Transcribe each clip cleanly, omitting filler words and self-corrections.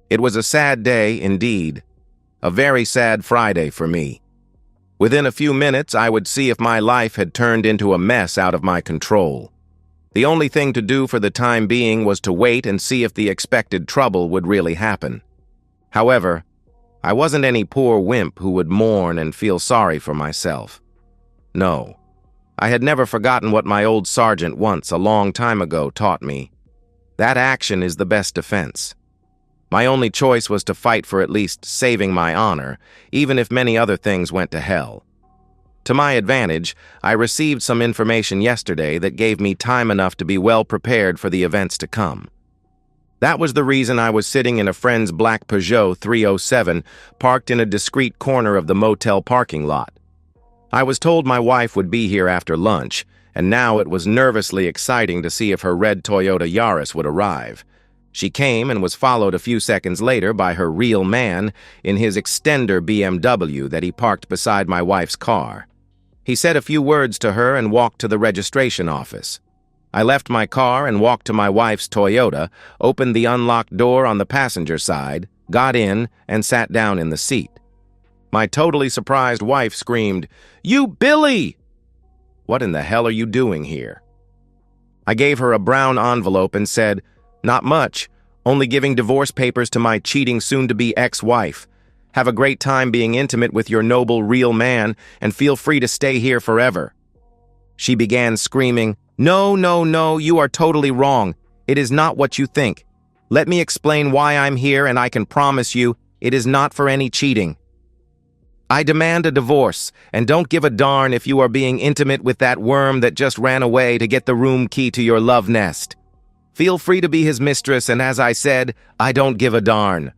It was a sad day indeed, a very sad Friday for me. Within a few minutes, I would see if my life had turned into a mess out of my control. The only thing to do for the time being was to wait and see if the expected trouble would really happen. However, I wasn't any poor wimp who would mourn and feel sorry for myself. No, I had never forgotten what my old sergeant once, a long time ago, taught me. That action is the best defense. My only choice was to fight for at least saving my honor, even if many other things went to hell. To my advantage, I received some information yesterday that gave me time enough to be well prepared for the events to come. That was the reason I was sitting in a friend's black Peugeot 307 parked in a discreet corner of the motel parking lot. I was told my wife would be here after lunch, and now it was nervously exciting to see if her red Toyota Yaris would arrive. She came and was followed a few seconds later by her real man in his extender BMW that he parked beside my wife's car. He said a few words to her and walked to the registration office. I left my car and walked to my wife's Toyota, opened the unlocked door on the passenger side, got in, and sat down in the seat. My totally surprised wife screamed, "You Billy!" "What in the hell are you doing here?" I gave her a brown envelope and said, "Not much, only giving divorce papers to my cheating soon-to-be ex-wife. Have a great time being intimate with your noble real man and feel free to stay here forever." She began screaming, "No, no, no, you are totally wrong. It is not what you think. Let me explain why I'm here, and I can promise you, it is not for any cheating. I demand a divorce, and don't give a darn if you are being intimate with that worm that just ran away to get the room key to your love nest. Feel free to be his mistress, and as I said, I don't give a darn."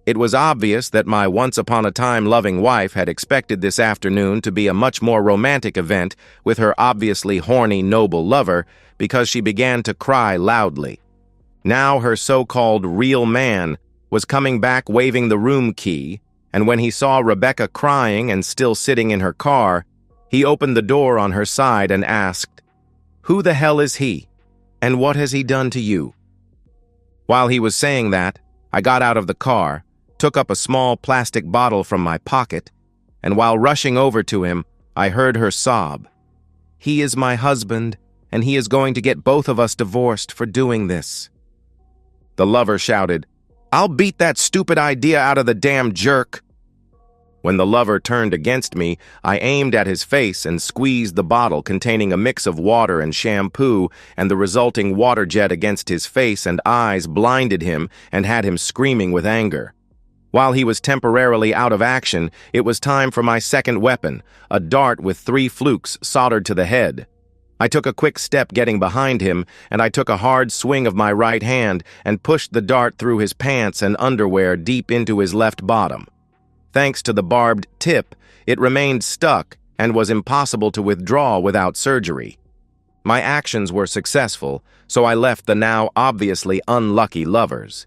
It was obvious that my once-upon-a-time loving wife had expected this afternoon to be a much more romantic event with her obviously horny, noble lover, because she began to cry loudly. Now her so-called real man was coming back waving the room key, and when he saw Rebecca crying and still sitting in her car, he opened the door on her side and asked, "Who the hell is he? And what has he done to you?" While he was saying that, I got out of the car, took up a small plastic bottle from my pocket, and while rushing over to him, I heard her sob, "He is my husband, and he is going to get both of us divorced for doing this." The lover shouted, "I'll beat that stupid idea out of the damn jerk." When the lover turned against me, I aimed at his face and squeezed the bottle containing a mix of water and shampoo, and the resulting water jet against his face and eyes blinded him and had him screaming with anger. While he was temporarily out of action, it was time for my second weapon, a dart with 3 flukes soldered to the head. I took a quick step getting behind him, and I took a hard swing of my right hand and pushed the dart through his pants and underwear deep into his left bottom. Thanks to the barbed tip, it remained stuck and was impossible to withdraw without surgery. My actions were successful, so I left the now obviously unlucky lovers.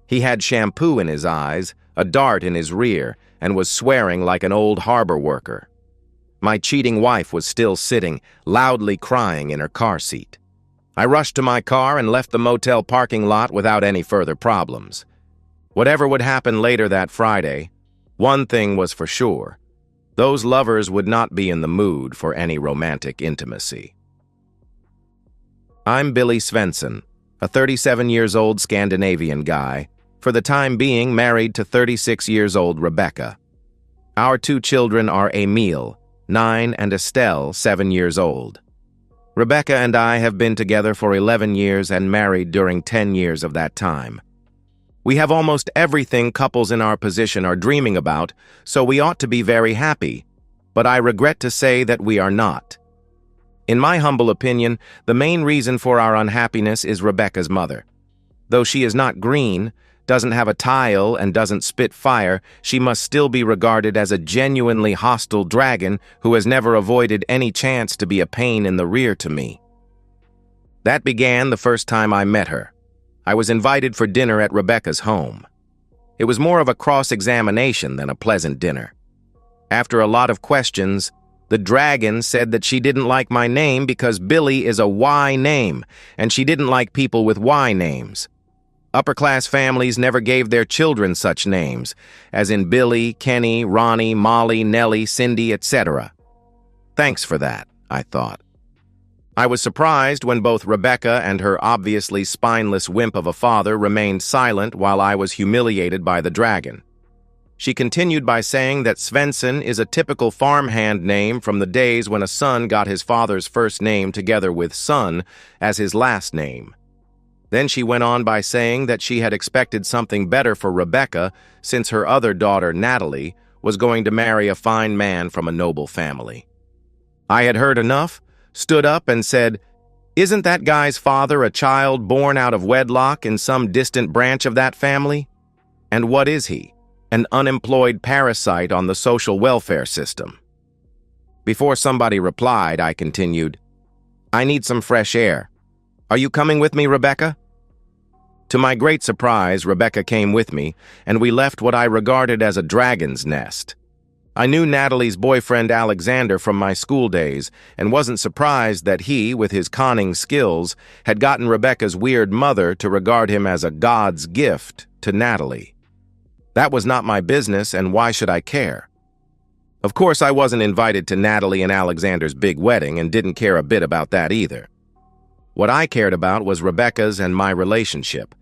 He had shampoo in his eyes, a dart in his rear, and was swearing like an old harbor worker. My cheating wife was still sitting, loudly crying in her car seat. I rushed to my car and left the motel parking lot without any further problems. Whatever would happen later that Friday, one thing was for sure: those lovers would not be in the mood for any romantic intimacy. I'm Billy Svensson, a 37-years-old Scandinavian guy, for the time being married to 36-years-old Rebecca. Our 2 children are Emil, 9, and Estelle, 7 years old. Rebecca and I have been together for 11 years and married during 10 years of that time. We have almost everything couples in our position are dreaming about, so we ought to be very happy, but I regret to say that we are not. In my humble opinion, the main reason for our unhappiness is Rebecca's mother. Though she is not green, doesn't have a tile, and doesn't spit fire, she must still be regarded as a genuinely hostile dragon who has never avoided any chance to be a pain in the rear to me. That began the first time I met her. I was invited for dinner at Rebecca's home. It was more of a cross-examination than a pleasant dinner. After a lot of questions, the dragon said that she didn't like my name because Billy is a Y name, and she didn't like people with Y names. Upper-class families never gave their children such names, as in Billy, Kenny, Ronnie, Molly, Nellie, Cindy, etc. Thanks for that, I thought. I was surprised when both Rebecca and her obviously spineless wimp of a father remained silent while I was humiliated by the dragon. She continued by saying that Svensson is a typical farmhand name from the days when a son got his father's first name together with son as his last name. Then she went on by saying that she had expected something better for Rebecca since her other daughter, Natalie, was going to marry a fine man from a noble family. I had heard enough, stood up and said, "Isn't that guy's father a child born out of wedlock in some distant branch of that family? And what is he? An unemployed parasite on the social welfare system?" Before somebody replied, I continued, "I need some fresh air. Are you coming with me, Rebecca?" To my great surprise, Rebecca came with me, and we left what I regarded as a dragon's nest. I knew Natalie's boyfriend Alexander from my school days and wasn't surprised that he, with his conning skills, had gotten Rebecca's weird mother to regard him as a God's gift to Natalie. That was not my business, and why should I care? Of course, I wasn't invited to Natalie and Alexander's big wedding and didn't care a bit about that either. What I cared about was Rebecca's and my relationship,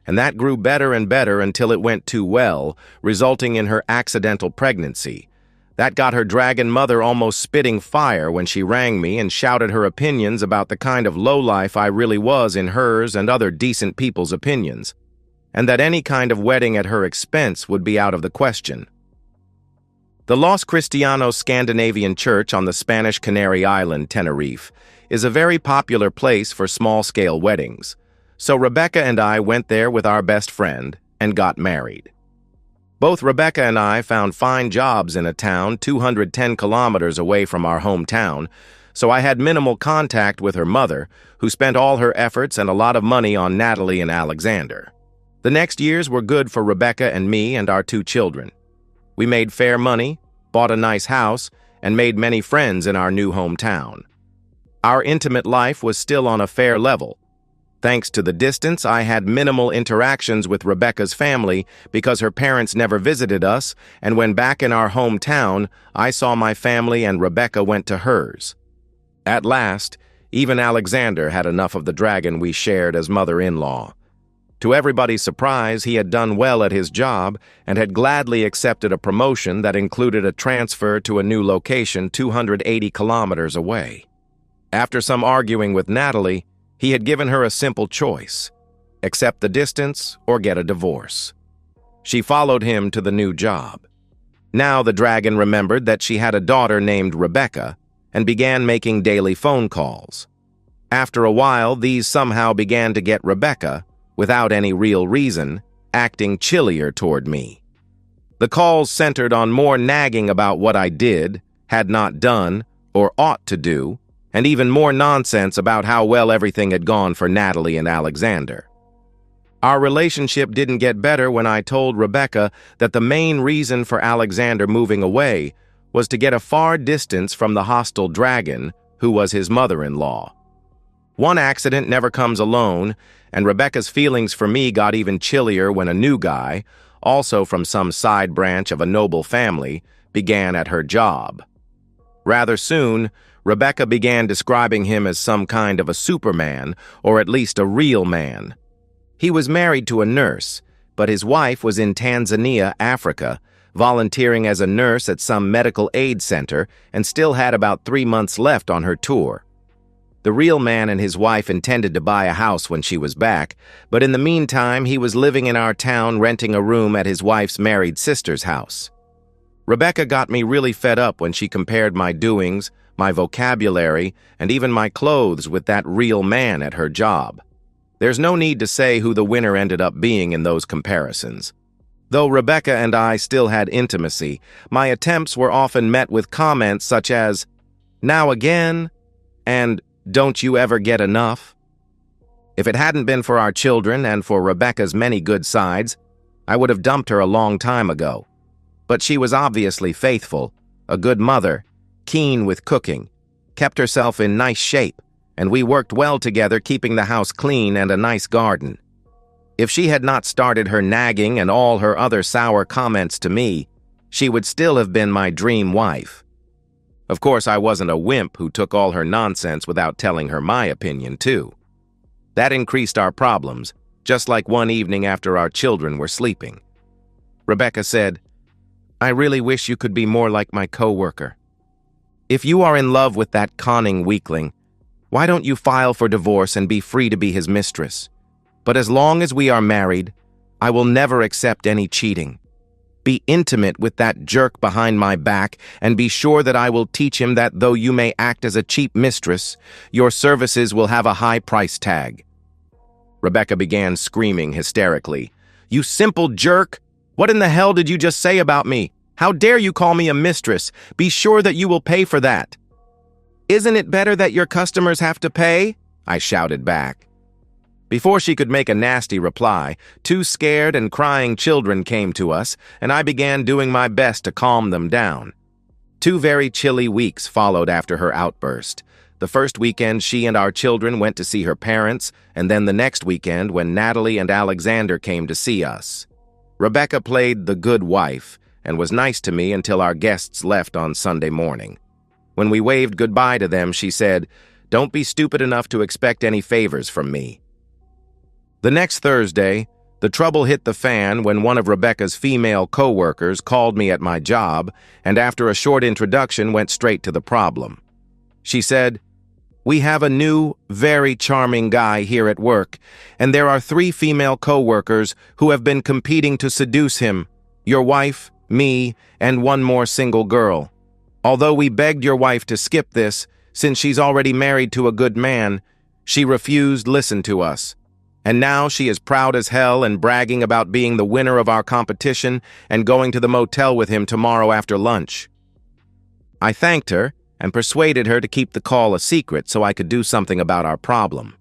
and that grew better and better until it went too well, resulting in her accidental pregnancy. That got her dragon mother almost spitting fire when she rang me and shouted her opinions about the kind of lowlife I really was in hers and other decent people's opinions, and that any kind of wedding at her expense would be out of the question. The Los Cristianos Scandinavian Church on the Spanish Canary Island, Tenerife, is a very popular place for small-scale weddings, so Rebecca and I went there with our best friend and got married. Both Rebecca and I found fine jobs in a town 210 kilometers away from our hometown, so I had minimal contact with her mother, who spent all her efforts and a lot of money on Natalie and Alexander. The next years were good for Rebecca and me and our 2 children. We made fair money, bought a nice house, and made many friends in our new hometown. Our intimate life was still on a fair level. Thanks to the distance, I had minimal interactions with Rebecca's family because her parents never visited us, and when back in our hometown, I saw my family and Rebecca went to hers. At last, even Alexander had enough of the dragon we shared as mother-in-law. To everybody's surprise, he had done well at his job and had gladly accepted a promotion that included a transfer to a new location 280 kilometers away. After some arguing with Natalie, he had given her a simple choice: accept the distance or get a divorce. She followed him to the new job. Now the dragon remembered that she had a daughter named Rebecca and began making daily phone calls. After a while, these somehow began to get Rebecca, without any real reason, acting chillier toward me. The calls centered on more nagging about what I did, had not done, or ought to do, and even more nonsense about how well everything had gone for Natalie and Alexander. Our relationship didn't get better when I told Rebecca that the main reason for Alexander moving away was to get a far distance from the hostile dragon, who was his mother-in-law. One accident never comes alone, and Rebecca's feelings for me got even chillier when a new guy, also from some side branch of a noble family, began at her job. Rather soon, Rebecca began describing him as some kind of a Superman, or at least a real man. He was married to a nurse, but his wife was in Tanzania, Africa, volunteering as a nurse at some medical aid center and still had about 3 months left on her tour. The real man and his wife intended to buy a house when she was back, but in the meantime he was living in our town renting a room at his wife's married sister's house. Rebecca got me really fed up when she compared my doings, my vocabulary, and even my clothes with that real man at her job. There's no need to say who the winner ended up being in those comparisons. Though Rebecca and I still had intimacy, my attempts were often met with comments such as, "Now again?" and "Don't you ever get enough?" If it hadn't been for our children and for Rebecca's many good sides, I would have dumped her a long time ago. But she was obviously faithful, a good mother, keen with cooking, kept herself in nice shape, and we worked well together keeping the house clean and a nice garden. If she had not started her nagging and all her other sour comments to me, she would still have been my dream wife. Of course, I wasn't a wimp who took all her nonsense without telling her my opinion, too. That increased our problems, just like one evening after our children were sleeping. Rebecca said, "I really wish you could be more like my coworker. If you are in love with that conning weakling, why don't you file for divorce and be free to be his mistress? But as long as we are married, I will never accept any cheating. Be intimate with that jerk behind my back and be sure that I will teach him that though you may act as a cheap mistress, your services will have a high price tag." Rebecca began screaming hysterically. "You simple jerk! What in the hell did you just say about me? How dare you call me a mistress? Be sure that you will pay for that." "Isn't it better that your customers have to pay?" I shouted back. Before she could make a nasty reply, 2 scared and crying children came to us, and I began doing my best to calm them down. 2 very chilly weeks followed after her outburst. The first weekend, she and our children went to see her parents, and then the next weekend when Natalie and Alexander came to see us. Rebecca played the good wife and was nice to me until our guests left on Sunday morning. When we waved goodbye to them, she said, "Don't be stupid enough to expect any favors from me." The next Thursday, the trouble hit the fan when one of Rebecca's female co-workers called me at my job and after a short introduction went straight to the problem. She said, "We have a new, very charming guy here at work, and there are 3 female co-workers who have been competing to seduce him, your wife, me, and one more single girl. Although we begged your wife to skip this, since she's already married to a good man, she refused to listen to us. And now she is proud as hell and bragging about being the winner of our competition and going to the motel with him tomorrow after lunch." I thanked her and persuaded her to keep the call a secret so I could do something about our problem.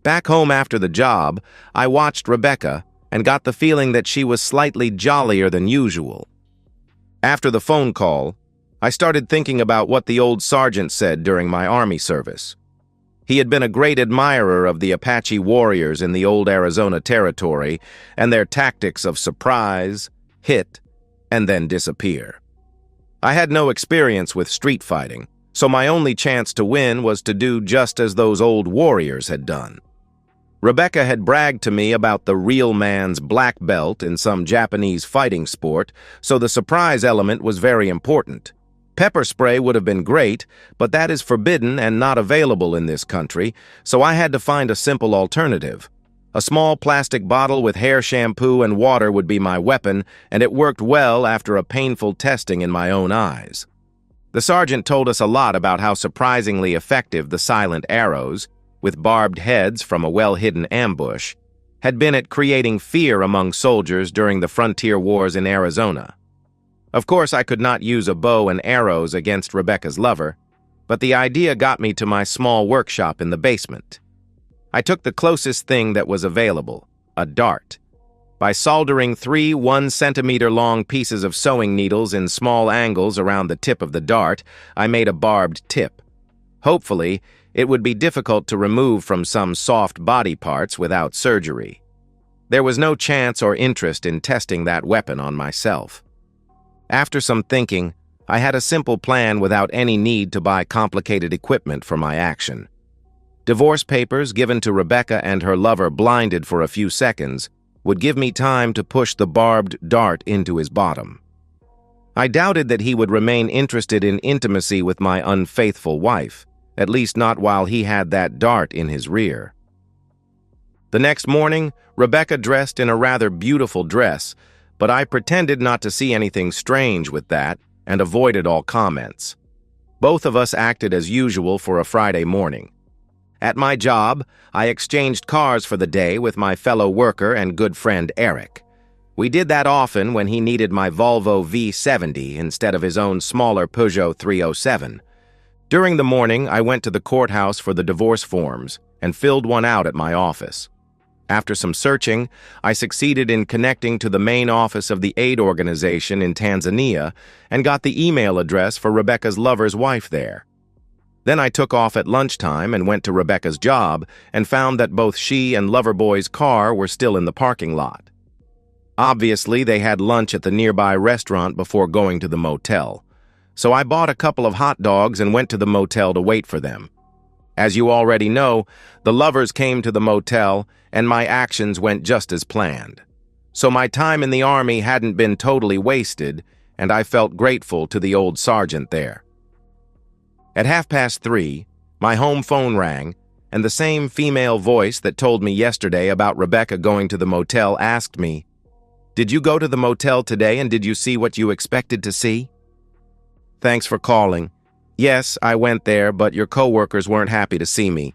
Back home after the job, I watched Rebecca and got the feeling that she was slightly jollier than usual. After the phone call, I started thinking about what the old sergeant said during my Army service. He had been a great admirer of the Apache warriors in the old Arizona territory and their tactics of surprise, hit, and then disappear. I had no experience with street fighting, so my only chance to win was to do just as those old warriors had done. Rebecca had bragged to me about the real man's black belt in some Japanese fighting sport, so the surprise element was very important. Pepper spray would have been great, but that is forbidden and not available in this country, so I had to find a simple alternative. A small plastic bottle with hair shampoo and water would be my weapon, and it worked well after a painful testing in my own eyes. The sergeant told us a lot about how surprisingly effective the silent arrows, with barbed heads from a well-hidden ambush, had been at creating fear among soldiers during the frontier wars in Arizona. Of course, I could not use a bow and arrows against Rebecca's lover, but the idea got me to my small workshop in the basement. I took the closest thing that was available, a dart. By soldering 3 1-centimeter-long pieces of sewing needles in small angles around the tip of the dart, I made a barbed tip. Hopefully, it would be difficult to remove from some soft body parts without surgery. There was no chance or interest in testing that weapon on myself. After some thinking, I had a simple plan without any need to buy complicated equipment for my action. Divorce papers given to Rebecca and her lover blinded for a few seconds would give me time to push the barbed dart into his bottom. I doubted that he would remain interested in intimacy with my unfaithful wife, at least not while he had that dart in his rear. The next morning, Rebecca dressed in a rather beautiful dress, but I pretended not to see anything strange with that and avoided all comments. Both of us acted as usual for a Friday morning. At my job, I exchanged cars for the day with my fellow worker and good friend Eric. We did that often when he needed my Volvo V70 instead of his own smaller Peugeot 307. During the morning, I went to the courthouse for the divorce forms and filled one out at my office. After some searching, I succeeded in connecting to the main office of the aid organization in Tanzania and got the email address for Rebecca's lover's wife there. Then I took off at lunchtime and went to Rebecca's job and found that both she and Loverboy's car were still in the parking lot. Obviously, they had lunch at the nearby restaurant before going to the motel, so I bought a couple of hot dogs and went to the motel to wait for them. As you already know, the lovers came to the motel and my actions went just as planned. So my time in the army hadn't been totally wasted, and I felt grateful to the old sergeant there. At 3:30, my home phone rang, and the same female voice that told me yesterday about Rebecca going to the motel asked me, "Did you go to the motel today and did you see what you expected to see?" "Thanks for calling. Yes, I went there, but your coworkers weren't happy to see me.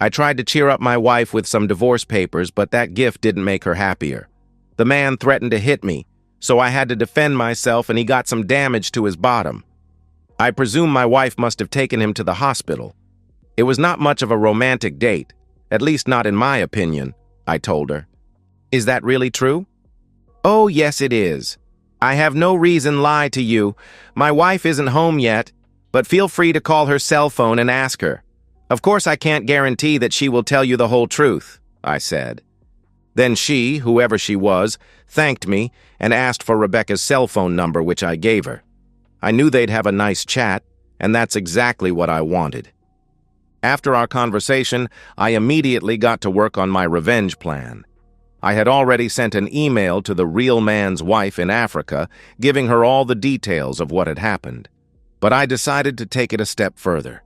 I tried to cheer up my wife with some divorce papers, but that gift didn't make her happier. The man threatened to hit me, so I had to defend myself and he got some damage to his bottom. I presume my wife must have taken him to the hospital. It was not much of a romantic date, at least not in my opinion," I told her. "Is that really true?" "Oh, yes, it is. I have no reason lie to you. My wife isn't home yet, but feel free to call her cell phone and ask her. Of course, I can't guarantee that she will tell you the whole truth," I said. Then she, whoever she was, thanked me and asked for Rebecca's cell phone number, which I gave her. I knew they'd have a nice chat, and that's exactly what I wanted. After our conversation, I immediately got to work on my revenge plan. I had already sent an email to the real man's wife in Africa, giving her all the details of what had happened. But I decided to take it a step further.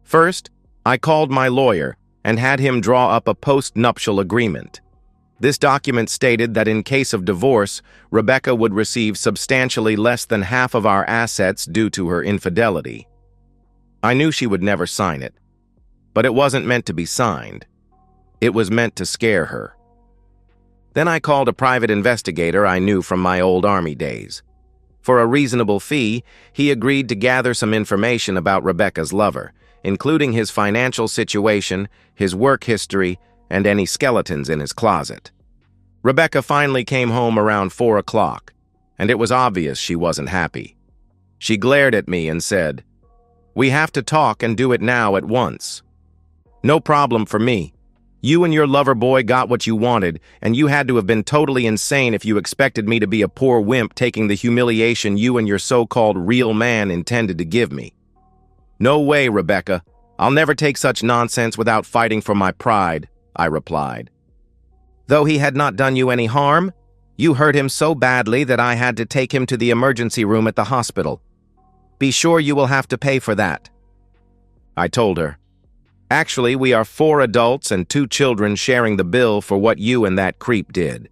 First, I called my lawyer and had him draw up a post-nuptial agreement. This document stated that in case of divorce, Rebecca would receive substantially less than half of our assets due to her infidelity. I knew she would never sign it, but it wasn't meant to be signed. It was meant to scare her. Then I called a private investigator I knew from my old army days. For a reasonable fee, he agreed to gather some information about Rebecca's lover, including his financial situation, his work history, and any skeletons in his closet. Rebecca finally came home around 4 o'clock, and it was obvious she wasn't happy. She glared at me and said, "We have to talk and do it now at once." "No problem for me. You and your lover boy got what you wanted, and you had to have been totally insane if you expected me to be a poor wimp taking the humiliation you and your so-called real man intended to give me." "No way, Rebecca. I'll never take such nonsense without fighting for my pride," I replied. "Though he had not done you any harm, you hurt him so badly that I had to take him to the emergency room at the hospital. Be sure you will have to pay for that." I told her, "Actually, we are 4 adults and 2 children sharing the bill for what you and that creep did.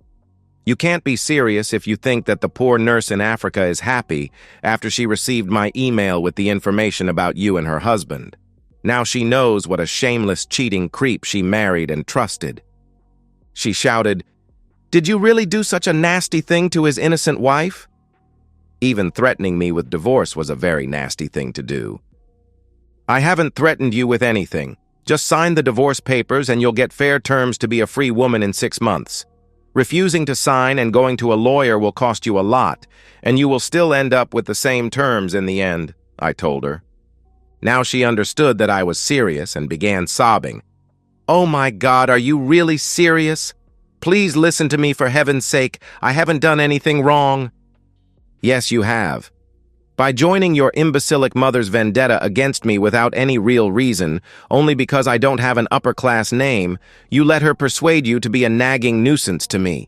You can't be serious if you think that the poor nurse in Africa is happy after she received my email with the information about you and her husband. Now she knows what a shameless, cheating creep she married and trusted." She shouted, "Did you really do such a nasty thing to his innocent wife?" Even threatening me with divorce was a very nasty thing to do. "I haven't threatened you with anything. Just sign the divorce papers and you'll get fair terms to be a free woman in 6 months. Refusing to sign and going to a lawyer will cost you a lot, and you will still end up with the same terms in the end," I told her. Now she understood that I was serious and began sobbing. "Oh my God, are you really serious? Please listen to me for heaven's sake. I haven't done anything wrong." "Yes, you have. By joining your imbecilic mother's vendetta against me without any real reason, only because I don't have an upper-class name, you let her persuade you to be a nagging nuisance to me.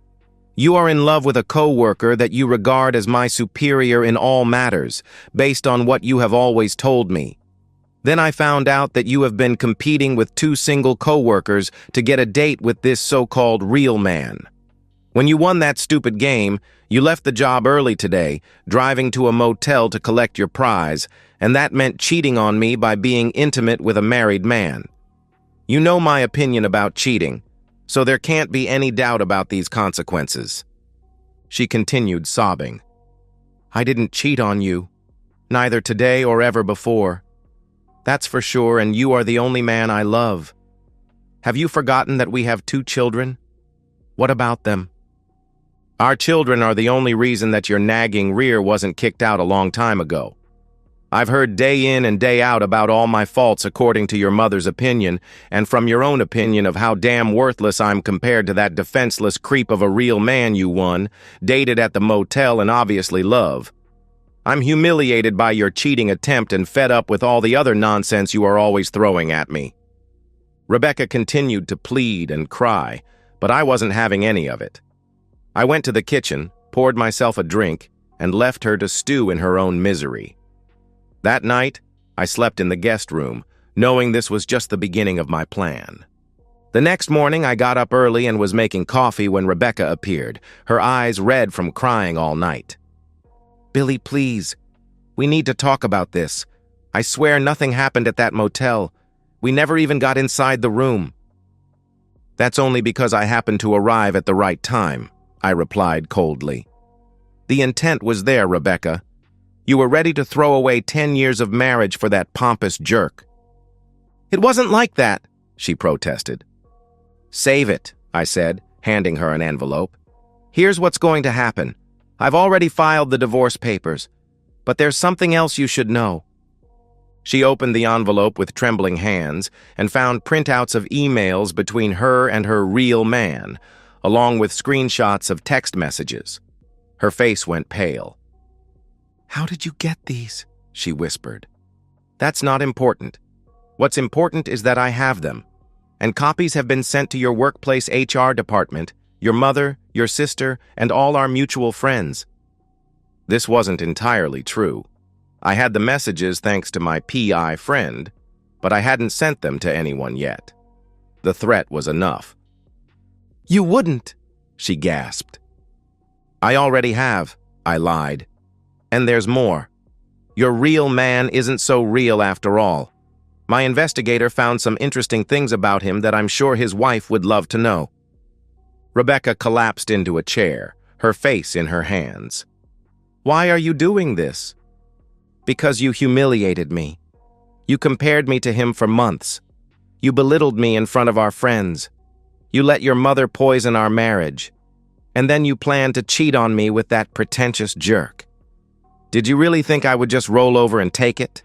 You are in love with a co-worker that you regard as my superior in all matters, based on what you have always told me. Then I found out that you have been competing with 2 single co-workers to get a date with this so-called real man. When you won that stupid game, you left the job early today, driving to a motel to collect your prize, and that meant cheating on me by being intimate with a married man. You know my opinion about cheating, so there can't be any doubt about these consequences." She continued sobbing. "I didn't cheat on you, neither today or ever before. That's for sure, and you are the only man I love. Have you forgotten that we have 2 children? What about them? Our children are the only reason that your nagging rear wasn't kicked out a long time ago. I've heard day in and day out about all my faults according to your mother's opinion, and from your own opinion of how damn worthless I'm compared to that defenseless creep of a real man you won, dated at the motel and obviously love. I'm humiliated by your cheating attempt and fed up with all the other nonsense you are always throwing at me. Rebecca continued to plead and cry, but I wasn't having any of it. I went to the kitchen, poured myself a drink, and left her to stew in her own misery. That night, I slept in the guest room, knowing this was just the beginning of my plan. The next morning, I got up early and was making coffee when Rebecca appeared, her eyes red from crying all night. "Billy, please. We need to talk about this. I swear nothing happened at that motel. We never even got inside the room." "That's only because I happened to arrive at the right time," I replied coldly. "The intent was there, Rebecca. You were ready to throw away 10 years of marriage for that pompous jerk." "It wasn't like that," she protested. "Save it," I said, handing her an envelope. "Here's what's going to happen. I've already filed the divorce papers, but there's something else you should know." She opened the envelope with trembling hands and found printouts of emails between her and her real man, along with screenshots of text messages. Her face went pale. "How did you get these?" she whispered. "That's not important. What's important is that I have them, and copies have been sent to your workplace HR department, your mother, your sister, and all our mutual friends." This wasn't entirely true. I had the messages thanks to my PI friend, but I hadn't sent them to anyone yet. The threat was enough. "You wouldn't," she gasped. "I already have," I lied. "And there's more. Your real man isn't so real after all. My investigator found some interesting things about him that I'm sure his wife would love to know." Rebecca collapsed into a chair, her face in her hands. "Why are you doing this?" "Because you humiliated me. You compared me to him for months. You belittled me in front of our friends. You let your mother poison our marriage. And then you planned to cheat on me with that pretentious jerk. Did you really think I would just roll over and take it?"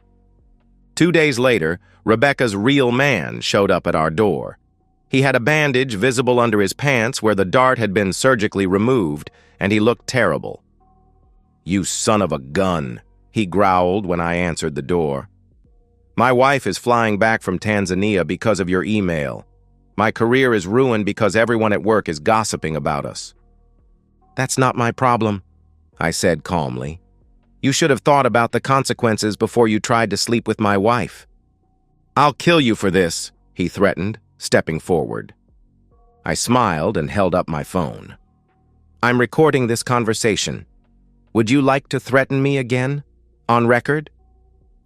2 days later, Rebecca's real man showed up at our door. He had a bandage visible under his pants where the dart had been surgically removed, and he looked terrible. "You son of a gun," he growled when I answered the door. "My wife is flying back from Tanzania because of your email. My career is ruined because everyone at work is gossiping about us." "That's not my problem," I said calmly. "You should have thought about the consequences before you tried to sleep with my wife." "I'll kill you for this," he threatened, stepping forward. I smiled and held up my phone. "I'm recording this conversation. Would you like to threaten me again? On record?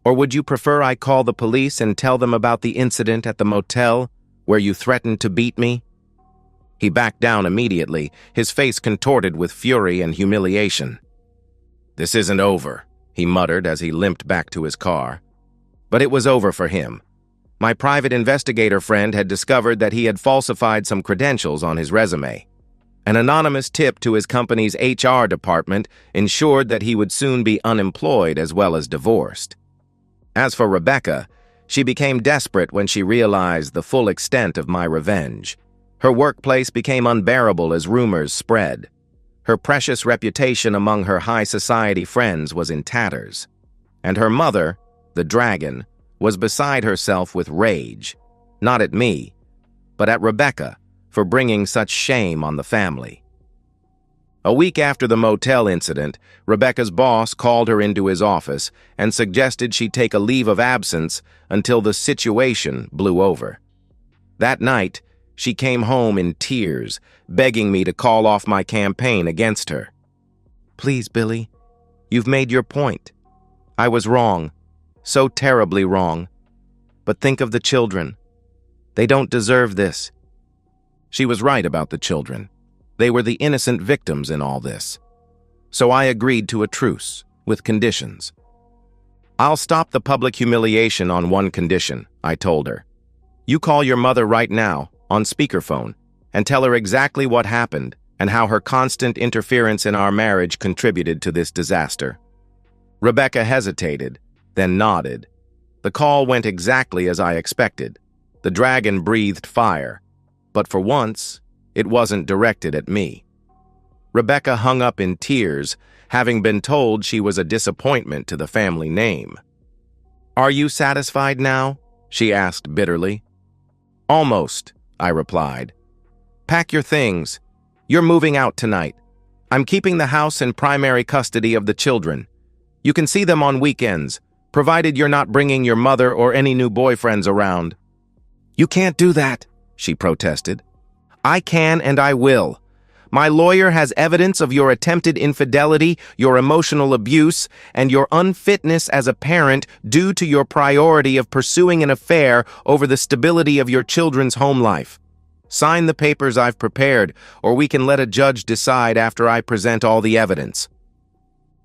Or would you prefer I call the police and tell them about the incident at the motel where you threatened to beat me?" He backed down immediately, his face contorted with fury and humiliation. "This isn't over," he muttered as he limped back to his car. But it was over for him. My private investigator friend had discovered that he had falsified some credentials on his resume. An anonymous tip to his company's HR department ensured that he would soon be unemployed as well as divorced. As for Rebecca, she became desperate when she realized the full extent of my revenge. Her workplace became unbearable as rumors spread. Her precious reputation among her high society friends was in tatters. And her mother, the dragon, was beside herself with rage, not at me, but at Rebecca for bringing such shame on the family. A week after the motel incident, Rebecca's boss called her into his office and suggested she take a leave of absence until the situation blew over. That night, she came home in tears, begging me to call off my campaign against her. "Please, Billy, you've made your point. I was wrong, so terribly wrong. But think of the children. They don't deserve this." She was right about the children. They were the innocent victims in all this. So I agreed to a truce, with conditions. "I'll stop the public humiliation on one condition," I told her. "You call your mother right now, on speakerphone, and tell her exactly what happened and how her constant interference in our marriage contributed to this disaster." Rebecca hesitated, then nodded. The call went exactly as I expected. The dragon breathed fire, but for once, it wasn't directed at me. Rebecca hung up in tears, having been told she was a disappointment to the family name. "Are you satisfied now?" she asked bitterly. "Almost," I replied. "Pack your things. You're moving out tonight. I'm keeping the house in primary custody of the children. You can see them on weekends, provided you're not bringing your mother or any new boyfriends around." "You can't do that," she protested. "I can and I will. My lawyer has evidence of your attempted infidelity, your emotional abuse, and your unfitness as a parent due to your priority of pursuing an affair over the stability of your children's home life. Sign the papers I've prepared, or we can let a judge decide after I present all the evidence."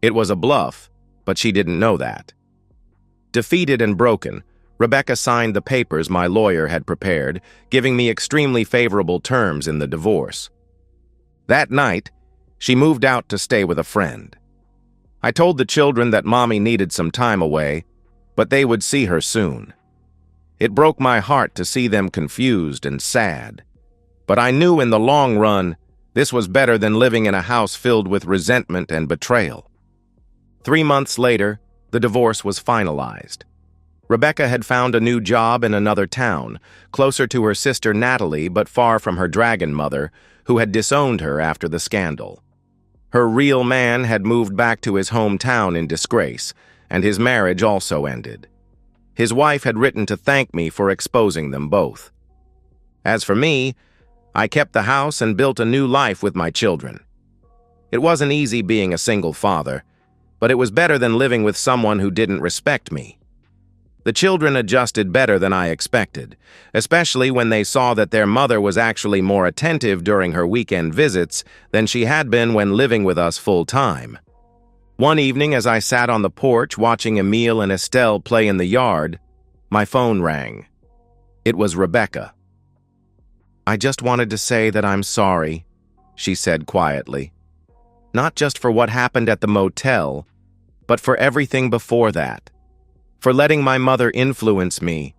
It was a bluff, but she didn't know that. Defeated and broken, Rebecca signed the papers my lawyer had prepared, giving me extremely favorable terms in the divorce. That night, she moved out to stay with a friend. I told the children that Mommy needed some time away, but they would see her soon. It broke my heart to see them confused and sad, but I knew in the long run, this was better than living in a house filled with resentment and betrayal. 3 months later, the divorce was finalized. Rebecca had found a new job in another town, closer to her sister Natalie but far from her dragon mother, who had disowned her after the scandal. Her real man had moved back to his hometown in disgrace, and his marriage also ended. His wife had written to thank me for exposing them both. As for me, I kept the house and built a new life with my children. It wasn't easy being a single father, but it was better than living with someone who didn't respect me. The children adjusted better than I expected, especially when they saw that their mother was actually more attentive during her weekend visits than she had been when living with us full-time. One evening, as I sat on the porch watching Emile and Estelle play in the yard, my phone rang. It was Rebecca. "I just wanted to say that I'm sorry," she said quietly. "Not just for what happened at the motel, but for everything before that. For letting my mother influence me,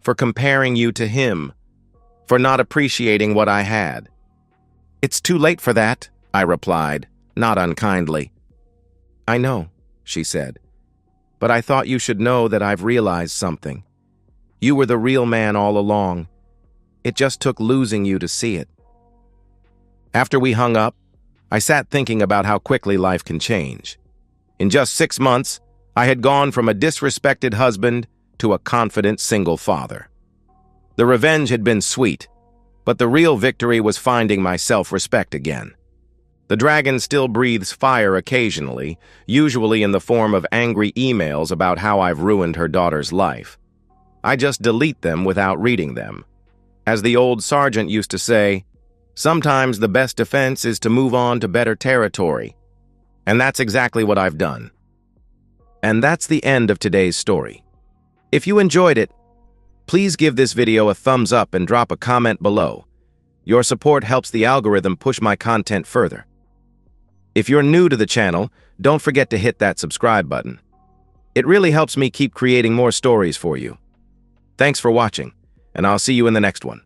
for comparing you to him, for not appreciating what I had." "It's too late for that," I replied, not unkindly. "I know," she said, "but I thought you should know that I've realized something. You were the real man all along. It just took losing you to see it." After we hung up, I sat thinking about how quickly life can change. In just 6 months, I had gone from a disrespected husband to a confident single father. The revenge had been sweet, but the real victory was finding my self-respect again. The dragon still breathes fire occasionally, usually in the form of angry emails about how I've ruined her daughter's life. I just delete them without reading them. As the old sergeant used to say, sometimes the best defense is to move on to better territory. And that's exactly what I've done. And that's the end of today's story. If you enjoyed it, please give this video a thumbs up and drop a comment below. Your support helps the algorithm push my content further. If you're new to the channel, don't forget to hit that subscribe button. It really helps me keep creating more stories for you. Thanks for watching, and I'll see you in the next one.